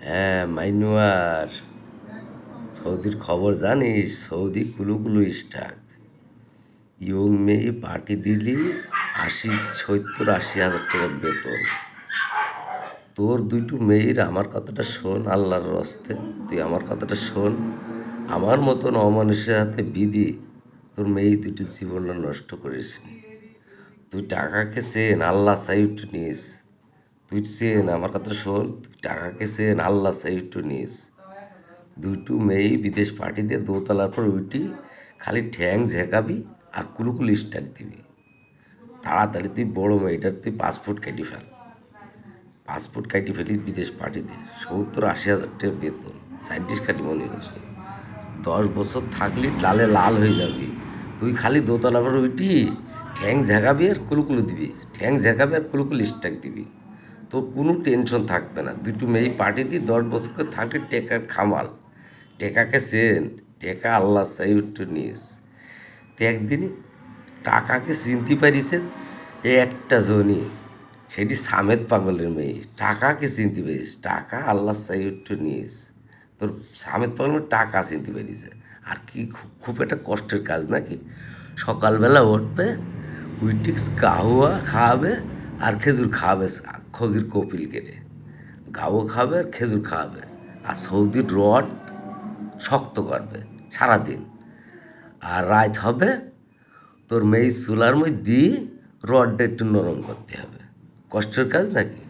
হ্যাঁ, মাইনুয়ার সৌদির খবর জানিস? সৌদি কুলুকুলু স্টাক ইয়ং মেয়ে পার্টি দিলি 70-80 হাজার টাকা বেতন। তোর দুইটু মেয়ের আমার কথাটা শোন, আল্লাহর রস্তে তুই আমার কথাটা শোন। আমার মতন অমানুষের হাতে বিধি তোর মেয়ে দুটো জীবনটা নষ্ট করিস নি। তুই টাকাকে চেন, আল্লাহ চাই একটু নিস। তুই চেন, আমার কথা শোন, তুই টাকাকে চেন, আল্লাহ চাই একটু নিস। দুইটু মেয়ে বিদেশ পাঠিয়ে দিয়ে দোতলার পর উঠি খালি ঠ্যাং ঝেঁকাবি আর কুলুকুল স্টাক দিবি। তাড়াতাড়ি তুই বড় মেয়েটার তুই পাসপোর্ট কেটে ফেল। পাসপোর্ট কাটি ফেলি বিদেশ পাঠিয়ে দে। 70-80 হাজার টাকা বেতন, সাইন্টিস্ট কাটি মনে করিস নি। 10 বছর থাকলি লালে লাল হয়ে যাবি। তুই খালি দোতলা পর উঠি ঠ্যাং ঝেঁকাবি আর কুলুকুলু দিবি, ঠ্যাং ঝেঁকাবি আর কুলুকুল স্টাক দিবি। তোর কোনো টেনশন থাকবে না। দুটো মেয়ে পাঠিয়ে দিই, 10 বছর করে থাকলে টেকার খামাল। টেকাকে চেন, টেকা আল্লাহ চাই একটু নিস। তো একদিন টাকাকে চিনতে পারিছে একটা জনই, সেটি সামেদ পাগলের মেয়ে। টাকাকে চিনতে পারিস, টাকা আল্লাহ চাই একটু নিস। তোর সামেদ পাগলের টাকা চিনতে পারিছে। আর কি খুব একটা কষ্টের কাজ নাকি? সকালবেলা উঠবে, উইটিক্স কাহুয়া খাওয়াবে আর খেজুর খাওয়াবে, খেজুর কপিল কেটে গাও খাবে আর খেজুর খাওয়াবে। আর সৌদির রড শক্ত করবে সারাদিন। আর রাত হবে তোর মেয়ে চুলার মধ্যে দিয়ে রডটা একটু নরম করতে হবে। কষ্টের কাজ নাকি?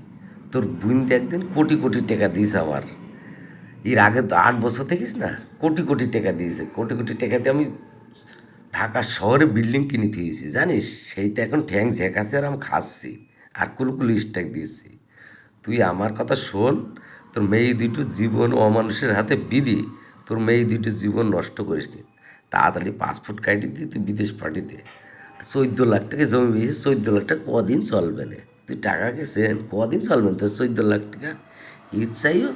তোর বুনতে একদিন কোটি কোটি টাকা দিয়েছে আমার। এর আগে তো 8 বছর থাকিস না, কোটি কোটি টাকা দিয়েছে। কোটি কোটি টাকা দিয়ে আমি ঢাকা শহরে বিল্ডিং কিনে দিয়েছি জানিস? সেইটা এখন ঠ্যাং ঝেঁকাছে আর আমি খাচ্ছি আর কুলকুল স্ট্যাক দিয়েছি। তুই আমার কথা শোন, তোর মেয়ে দুটো জীবন অমানুষের হাতে বিধি, তোর মেয়ে দুটো জীবন নষ্ট করিস নি। তাড়াতাড়ি পাসপোর্ট কাটি দিয়ে তুই বিদেশ পাঠিয়ে দে। 14 লাখ টাকা জমি পেয়েছিস, 14 লাখ টাকা কদিন চলবে না? তুই টাকাকে সেন কদিন চলবে না তোর 14 লাখ টাকা? ইচ্ছাইও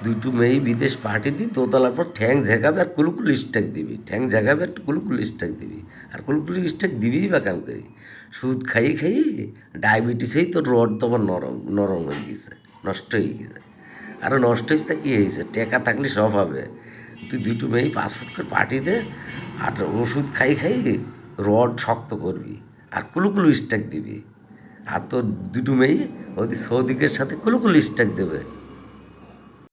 দুটো মেয়ে বিদেশ পাঠিয়ে দিই, দোতলার পর ঠ্যাং ঝেঁকাবে আর কুলকুল স্ট্যাক দিবি, ঠ্যাং ঝেঁকাবে আর কুলকুল স্ট্যাক দিবি। আর কুলকুল স্ট্যাক দিবিই বা কেন করি? সুদ খাই খাই ডায়াবেটিসেই তোর রড তো আবার নরম নরম হয়ে গেছে, নষ্ট হয়ে গেছে। আরও নষ্ট হয়েছে তা কী হয়েছে? টেকা থাকলে সব হবে। তুই দুটো মেয়ে পাসপোর্ট করে পাঠিয়ে দে আর ওষুধ খাই খাই রড শক্ত করবি আর কুলুকুলু স্ট্যাক দিবি। আর তোর দুটো মেয়ে ওদের সৌদিকের সাথে কুলুকুলু স্ট্যাক দেবে।